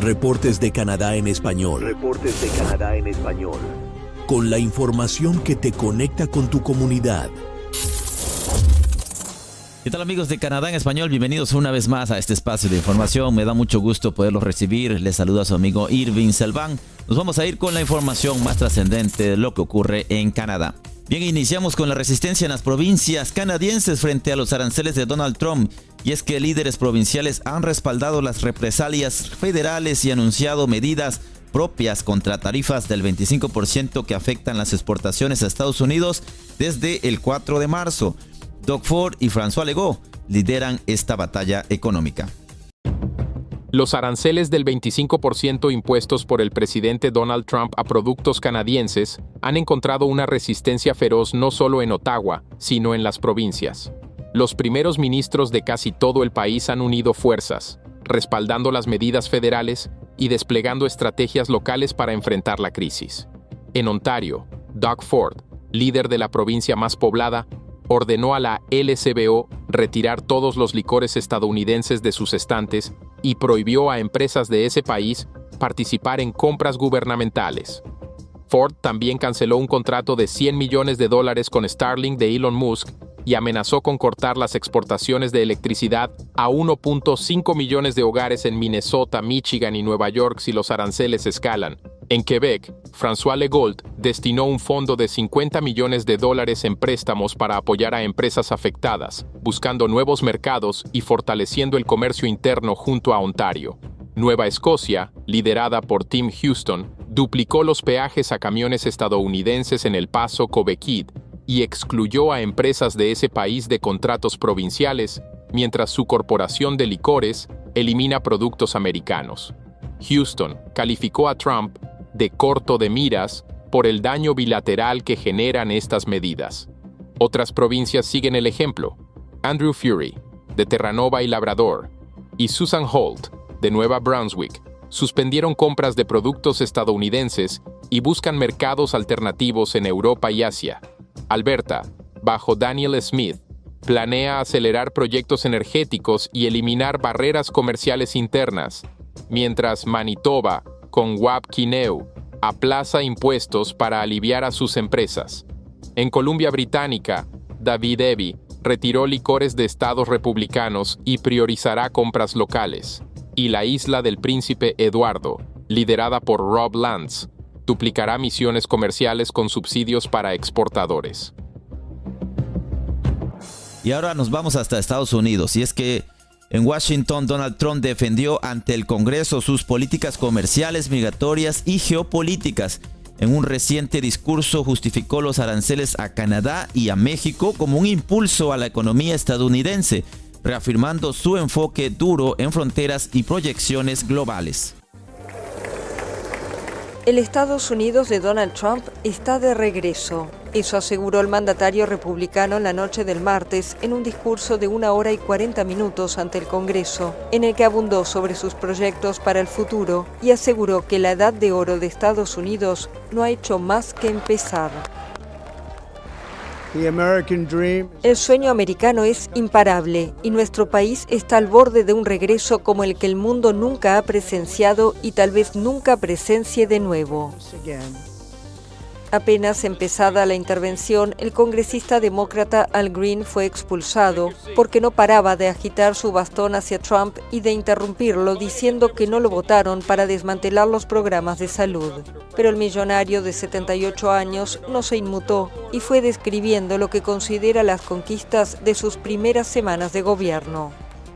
Reportes de Canadá en español. Reportes de Canadá en español. Con la información que te conecta con tu comunidad. ¿Qué tal, amigos de Canadá en español? Bienvenidos una vez más a este espacio de información. Me da mucho gusto poderlos recibir. Les saluda su amigo Irving Selván. Nos vamos a ir con la información más trascendente de lo que ocurre en Canadá. Bien, iniciamos con la resistencia en las provincias canadienses frente a los aranceles de Donald Trump. Y es que líderes provinciales han respaldado las represalias federales y anunciado medidas propias contra tarifas del 25% que afectan las exportaciones a Estados Unidos desde el 4 de marzo. Doug Ford y François Legault lideran esta batalla económica. Los aranceles del 25% impuestos por el presidente Donald Trump a productos canadienses han encontrado una resistencia feroz no solo en Ottawa, sino en las provincias. Los primeros ministros de casi todo el país han unido fuerzas, respaldando las medidas federales y desplegando estrategias locales para enfrentar la crisis. En Ontario, Doug Ford, líder de la provincia más poblada, ordenó a la LCBO retirar todos los licores estadounidenses de sus estantes y prohibió a empresas de ese país participar en compras gubernamentales. Ford también canceló un contrato de $100 millones con Starlink de Elon Musk y amenazó con cortar las exportaciones de electricidad a 1.5 millones de hogares en Minnesota, Michigan y Nueva York si los aranceles escalan. En Quebec, François Legault destinó un fondo de $50 millones en préstamos para apoyar a empresas afectadas, buscando nuevos mercados y fortaleciendo el comercio interno junto a Ontario. Nueva Escocia, liderada por Tim Houston, duplicó los peajes a camiones estadounidenses en El Paso, Quebec, y excluyó a empresas de ese país de contratos provinciales, mientras su corporación de licores elimina productos americanos. Houston calificó a Trump de corto de miras por el daño bilateral que generan estas medidas. Otras provincias siguen el ejemplo. Andrew Furey, de Terranova y Labrador, y Susan Holt, de Nueva Brunswick, suspendieron compras de productos estadounidenses y buscan mercados alternativos en Europa y Asia. Alberta, bajo Daniel Smith, planea acelerar proyectos energéticos y eliminar barreras comerciales internas, mientras Manitoba, con Wab Kinew, aplaza impuestos para aliviar a sus empresas. En Columbia Británica, David Eby retiró licores de estados republicanos y priorizará compras locales. Y la isla del Príncipe Eduardo, liderada por Rob Lance, duplicará misiones comerciales con subsidios para exportadores. Y ahora nos vamos hasta Estados Unidos, y es que en Washington, Donald Trump defendió ante el Congreso sus políticas comerciales, migratorias y geopolíticas. En un reciente discurso justificó los aranceles a Canadá y a México como un impulso a la economía estadounidense, reafirmando su enfoque duro en fronteras y proyecciones globales. El Estados Unidos de Donald Trump está de regreso. Eso aseguró el mandatario republicano la noche del martes en un discurso de 1 hora y 40 minutos ante el Congreso, en el que abundó sobre sus proyectos para el futuro y aseguró que la edad de oro de Estados Unidos no ha hecho más que empezar. El sueño americano es imparable y nuestro país está al borde de un regreso como el que el mundo nunca ha presenciado y tal vez nunca presencie de nuevo. Apenas empezada la intervención, el congresista demócrata Al Green fue expulsado porque no paraba de agitar su bastón hacia Trump y de interrumpirlo diciendo que no lo votaron para desmantelar los programas de salud. Pero el millonario de 78 años no se inmutó y fue describiendo lo que considera las conquistas de sus primeras semanas de gobierno.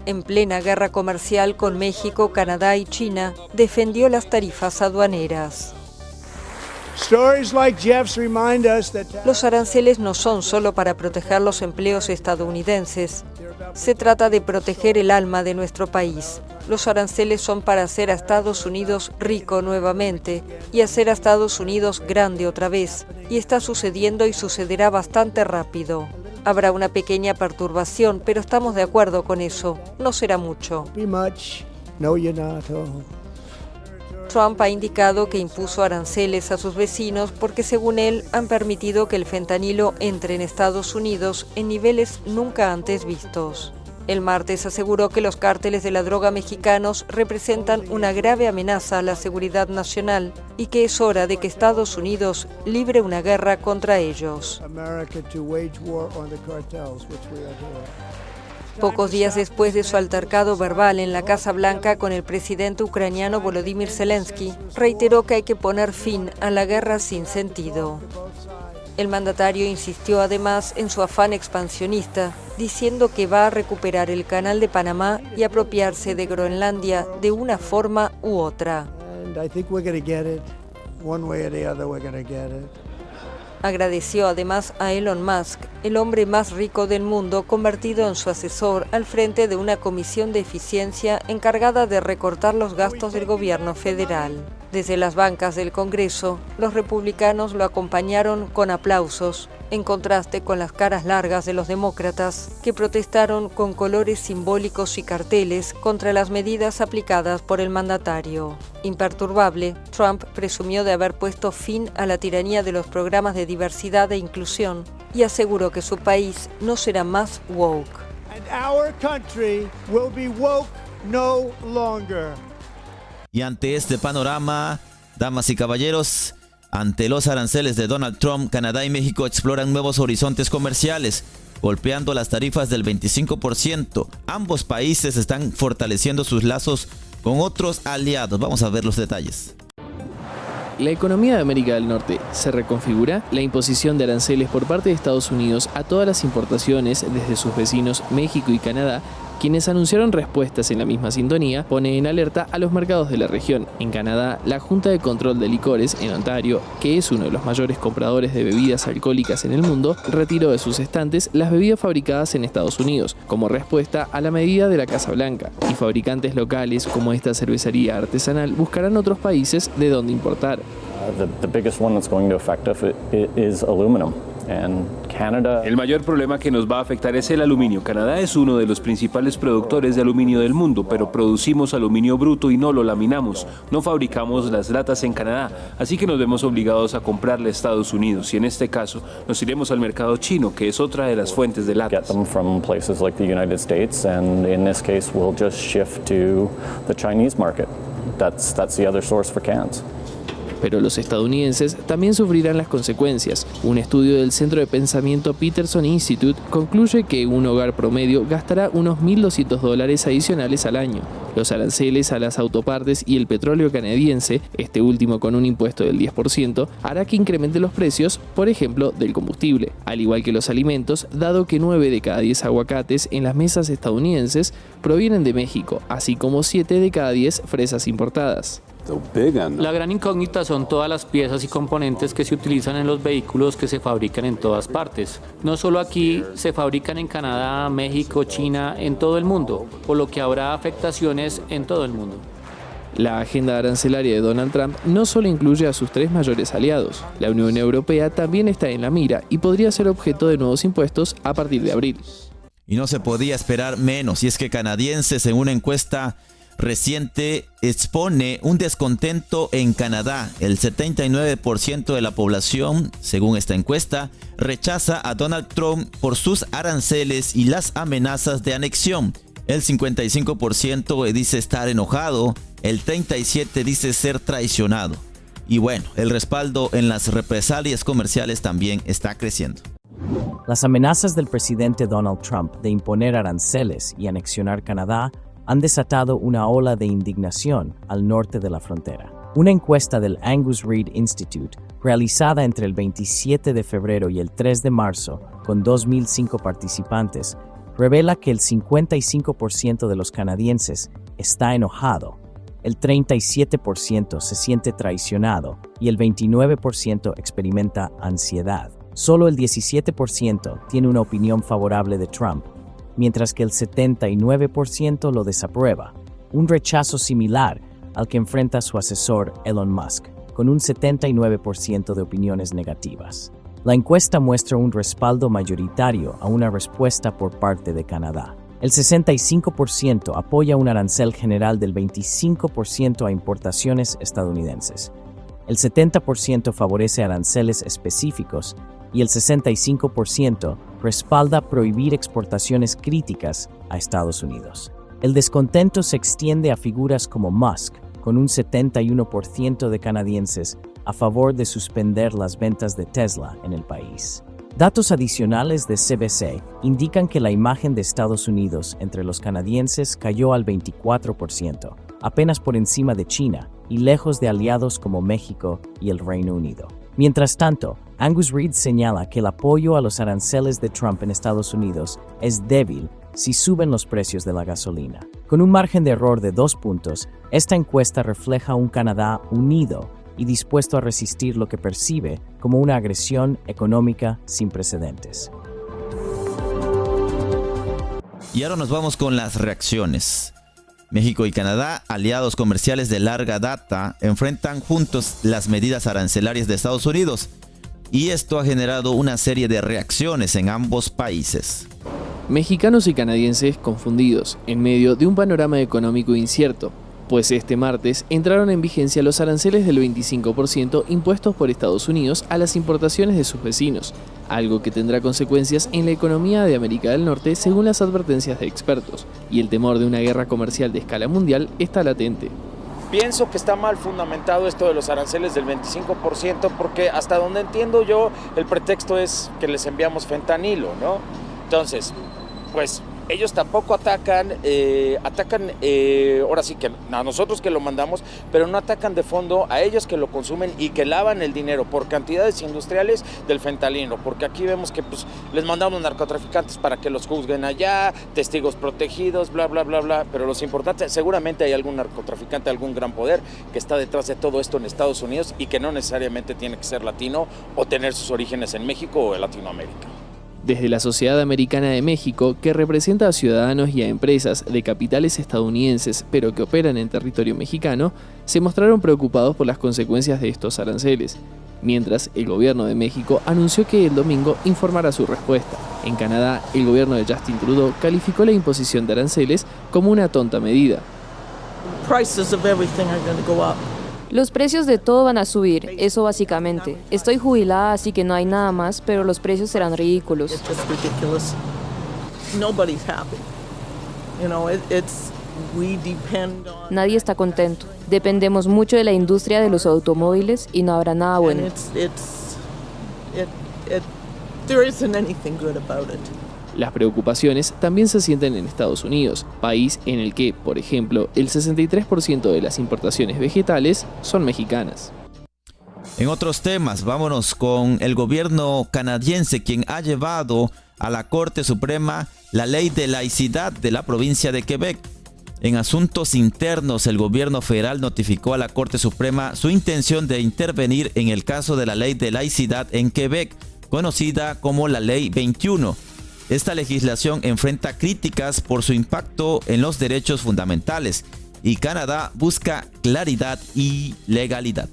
En plena guerra comercial con México, Canadá y China, defendió las tarifas aduaneras. Los aranceles no son solo para proteger los empleos estadounidenses. Se trata de proteger el alma de nuestro país. Los aranceles son para hacer a Estados Unidos rico nuevamente y hacer a Estados Unidos grande otra vez. Y está sucediendo y sucederá bastante rápido. Habrá una pequeña perturbación, pero estamos de acuerdo con eso. No será mucho. Trump ha indicado que impuso aranceles a sus vecinos porque, según él, han permitido que el fentanilo entre en Estados Unidos en niveles nunca antes vistos. El martes aseguró que los cárteles de la droga mexicanos representan una grave amenaza a la seguridad nacional y que es hora de que Estados Unidos libre una guerra contra ellos. Pocos días después de su altercado verbal en la Casa Blanca con el presidente ucraniano Volodymyr Zelensky, reiteró que hay que poner fin a la guerra sin sentido. El mandatario insistió además en su afán expansionista, diciendo que va a recuperar el Canal de Panamá y apropiarse de Groenlandia de una forma u otra. Agradeció además a Elon Musk, el hombre más rico del mundo, convertido en su asesor al frente de una comisión de eficiencia encargada de recortar los gastos del gobierno federal. Desde las bancas del Congreso, los republicanos lo acompañaron con aplausos, en contraste con las caras largas de los demócratas, que protestaron con colores simbólicos y carteles contra las medidas aplicadas por el mandatario. Imperturbable, Trump presumió de haber puesto fin a la tiranía de los programas de diversidad e inclusión y aseguró que su país no será más woke. And our country will be woke no longer. Y ante este panorama, damas y caballeros, ante los aranceles de Donald Trump, Canadá y México exploran nuevos horizontes comerciales, golpeando las tarifas del 25%. Ambos países están fortaleciendo sus lazos con otros aliados. Vamos a ver los detalles. La economía de América del Norte se reconfigura. La imposición de aranceles por parte de Estados Unidos a todas las importaciones desde sus vecinos México y Canadá, quienes anunciaron respuestas en la misma sintonía, pone en alerta a los mercados de la región. En Canadá, la Junta de Control de Licores en Ontario, que es uno de los mayores compradores de bebidas alcohólicas en el mundo, retiró de sus estantes las bebidas fabricadas en Estados Unidos, como respuesta a la medida de la Casa Blanca, y fabricantes locales como esta cervecería artesanal buscarán otros países de donde importar. The biggest one that's going to affect us is aluminum. El mayor problema que nos va a afectar es el aluminio. Canadá es uno de los principales productores de aluminio del mundo, pero producimos aluminio bruto y no lo laminamos. No fabricamos las latas en Canadá, así que nos vemos obligados a comprarle a Estados Unidos y en este caso nos iremos al mercado chino, que es otra de las fuentes de latas. Get them from places like the United States, and in this case we'll just shift to the Chinese market. That's the other source for cans. Pero los estadounidenses también sufrirán las consecuencias. Un estudio del Centro de Pensamiento Peterson Institute concluye que un hogar promedio gastará unos $1.200 adicionales al año. Los aranceles a las autopartes y el petróleo canadiense, este último con un impuesto del 10%, hará que incremente los precios, por ejemplo, del combustible, al igual que los alimentos, dado que 9 de cada 10 aguacates en las mesas estadounidenses provienen de México, así como 7 de cada 10 fresas importadas. La gran incógnita son todas las piezas y componentes que se utilizan en los vehículos que se fabrican en todas partes. No solo aquí, se fabrican en Canadá, México, China, en todo el mundo, por lo que habrá afectaciones en todo el mundo. La agenda arancelaria de Donald Trump no solo incluye a sus 3 mayores aliados. La Unión Europea también está en la mira y podría ser objeto de nuevos impuestos a partir de abril. Y no se podía esperar menos, y es que canadienses en una encuesta reciente expone un descontento en Canadá. El 79% de la población, según esta encuesta, rechaza a Donald Trump por sus aranceles y las amenazas de anexión. El 55% dice estar enojado, el 37% dice ser traicionado. Y bueno, el respaldo en las represalias comerciales también está creciendo. Las amenazas del presidente Donald Trump de imponer aranceles y anexionar Canadá han desatado una ola de indignación al norte de la frontera. Una encuesta del Angus Reid Institute, realizada entre el 27 de febrero y el 3 de marzo, con 2.005 participantes, revela que el 55% de los canadienses está enojado, el 37% se siente traicionado y el 29% experimenta ansiedad. Solo el 17% tiene una opinión favorable de Trump, mientras que el 79% lo desaprueba, un rechazo similar al que enfrenta su asesor Elon Musk, con un 79% de opiniones negativas. La encuesta muestra un respaldo mayoritario a una respuesta por parte de Canadá. El 65% apoya un arancel general del 25% a importaciones estadounidenses. El 70% favorece aranceles específicos y el 65% respalda prohibir exportaciones críticas a Estados Unidos. El descontento se extiende a figuras como Musk, con un 71% de canadienses a favor de suspender las ventas de Tesla en el país. Datos adicionales de CBC indican que la imagen de Estados Unidos entre los canadienses cayó al 24%, apenas por encima de China y lejos de aliados como México y el Reino Unido. Mientras tanto, Angus Reid señala que el apoyo a los aranceles de Trump en Estados Unidos es débil si suben los precios de la gasolina. Con un margen de error de 2 puntos, esta encuesta refleja un Canadá unido y dispuesto a resistir lo que percibe como una agresión económica sin precedentes. Y ahora nos vamos con las reacciones. México y Canadá, aliados comerciales de larga data, enfrentan juntos las medidas arancelarias de Estados Unidos. Y esto ha generado una serie de reacciones en ambos países. Mexicanos y canadienses confundidos, en medio de un panorama económico incierto, pues este martes entraron en vigencia los aranceles del 25% impuestos por Estados Unidos a las importaciones de sus vecinos, algo que tendrá consecuencias en la economía de América del Norte según las advertencias de expertos, y el temor de una guerra comercial de escala mundial está latente. Pienso que está mal fundamentado esto de los aranceles del 25% porque hasta donde entiendo yo el pretexto es que les enviamos fentanilo, ¿no? Entonces, pues ellos tampoco atacan ahora sí que a nosotros que lo mandamos, pero no atacan de fondo a ellos que lo consumen y que lavan el dinero por cantidades industriales del fentanilo, porque aquí vemos que pues les mandamos narcotraficantes para que los juzguen allá, testigos protegidos, bla, bla, bla, bla, pero los importantes, seguramente hay algún narcotraficante, algún gran poder que está detrás de todo esto en Estados Unidos y que no necesariamente tiene que ser latino o tener sus orígenes en México o en Latinoamérica. Desde la Sociedad Americana de México, que representa a ciudadanos y a empresas de capitales estadounidenses pero que operan en territorio mexicano, se mostraron preocupados por las consecuencias de estos aranceles, mientras el gobierno de México anunció que el domingo informará su respuesta. En Canadá, el gobierno de Justin Trudeau calificó la imposición de aranceles como una tonta medida. Los precios de todo van a subir, eso básicamente. Estoy jubilada, así que no hay nada más, pero los precios serán ridículos. Nadie está contento. Dependemos mucho de la industria de los automóviles y no habrá nada bueno. Las preocupaciones también se sienten en Estados Unidos, país en el que, por ejemplo, el 63% de las importaciones vegetales son mexicanas. En otros temas, vámonos con el gobierno canadiense, quien ha llevado a la Corte Suprema la ley de laicidad de la provincia de Quebec. En asuntos internos, el gobierno federal notificó a la Corte Suprema su intención de intervenir en el caso de la ley de laicidad en Quebec, conocida como la Ley 21. Esta legislación enfrenta críticas por su impacto en los derechos fundamentales y Canadá busca claridad y legalidad.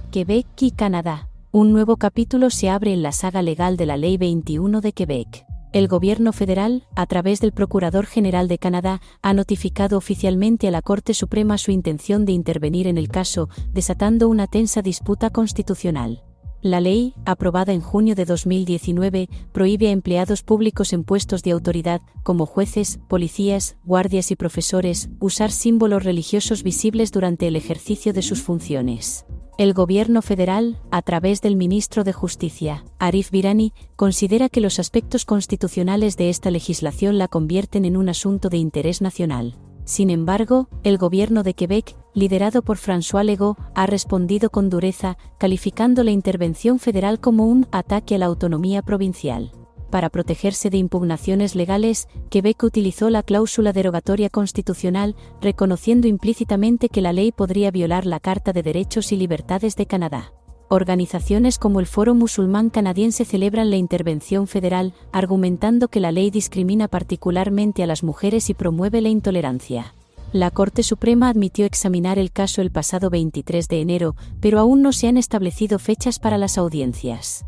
Quebec y Canadá. Un nuevo capítulo se abre en la saga legal de la Ley 21 de Quebec. El gobierno federal, a través del Procurador General de Canadá, ha notificado oficialmente a la Corte Suprema su intención de intervenir en el caso, desatando una tensa disputa constitucional. La ley, aprobada en junio de 2019, prohíbe a empleados públicos en puestos de autoridad, como jueces, policías, guardias y profesores, usar símbolos religiosos visibles durante el ejercicio de sus funciones. El gobierno federal, a través del ministro de Justicia, Arif Virani, considera que los aspectos constitucionales de esta legislación la convierten en un asunto de interés nacional. Sin embargo, el gobierno de Quebec, liderado por François Legault, ha respondido con dureza, calificando la intervención federal como un ataque a la autonomía provincial. Para protegerse de impugnaciones legales, Quebec utilizó la cláusula derogatoria constitucional, reconociendo implícitamente que la ley podría violar la Carta de Derechos y Libertades de Canadá. Organizaciones como el Foro Musulmán Canadiense celebran la intervención federal, argumentando que la ley discrimina particularmente a las mujeres y promueve la intolerancia. La Corte Suprema admitió examinar el caso el pasado 23 de enero, pero aún no se han establecido fechas para las audiencias.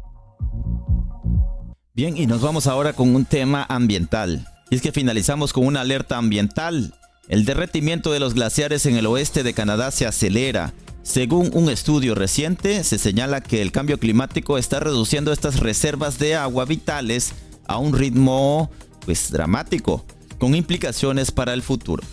Bien, y nos vamos ahora con un tema ambiental. Y es que finalizamos con una alerta ambiental. El derretimiento de los glaciares en el oeste de Canadá se acelera. Según un estudio reciente, se señala que el cambio climático está reduciendo estas reservas de agua vitales a un ritmo dramático, con implicaciones para el futuro.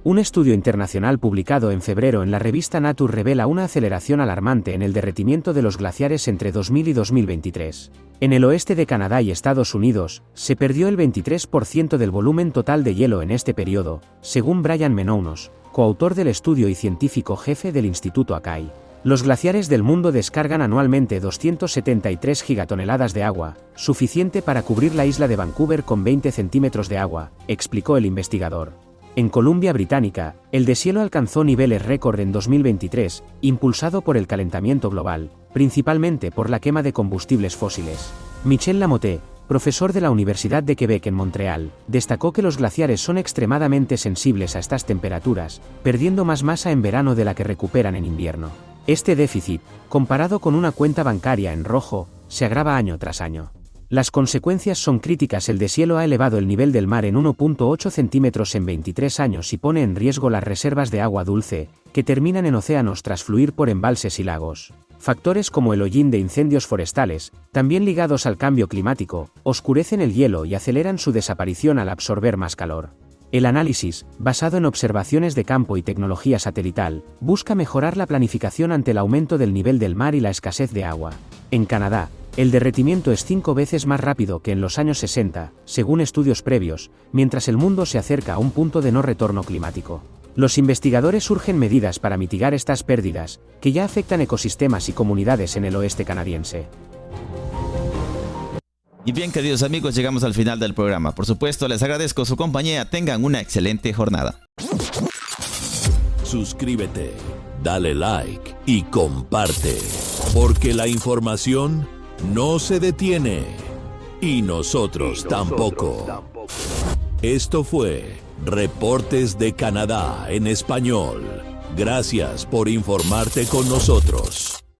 Un estudio internacional publicado en febrero en la revista Nature revela una aceleración alarmante en el derretimiento de los glaciares entre 2000 y 2023. En el oeste de Canadá y Estados Unidos, se perdió el 23% del volumen total de hielo en este periodo, según Brian Menounos, coautor del estudio y científico jefe del Instituto Akai. Los glaciares del mundo descargan anualmente 273 gigatoneladas de agua, suficiente para cubrir la isla de Vancouver con 20 centímetros de agua, explicó el investigador. En Columbia Británica, el deshielo alcanzó niveles récord en 2023, impulsado por el calentamiento global, principalmente por la quema de combustibles fósiles. Michel Lamotte, profesor de la Universidad de Quebec en Montreal, destacó que los glaciares son extremadamente sensibles a estas temperaturas, perdiendo más masa en verano de la que recuperan en invierno. Este déficit, comparado con una cuenta bancaria en rojo, se agrava año tras año. Las consecuencias son críticas. El deshielo ha elevado el nivel del mar en 1.8 centímetros en 23 años y pone en riesgo las reservas de agua dulce, que terminan en océanos tras fluir por embalses y lagos. Factores como el hollín de incendios forestales, también ligados al cambio climático, oscurecen el hielo y aceleran su desaparición al absorber más calor. El análisis, basado en observaciones de campo y tecnología satelital, busca mejorar la planificación ante el aumento del nivel del mar y la escasez de agua. En Canadá, el derretimiento es 5 veces más rápido que en los años 60, según estudios previos, mientras el mundo se acerca a un punto de no retorno climático. Los investigadores urgen medidas para mitigar estas pérdidas, que ya afectan ecosistemas y comunidades en el oeste canadiense. Y bien, queridos amigos, llegamos al final del programa. Por supuesto, les agradezco su compañía. Tengan una excelente jornada. Suscríbete, dale like y comparte, porque la información no se detiene y nosotros tampoco. Esto fue Reportes de Canadá en español. Gracias por informarte con nosotros.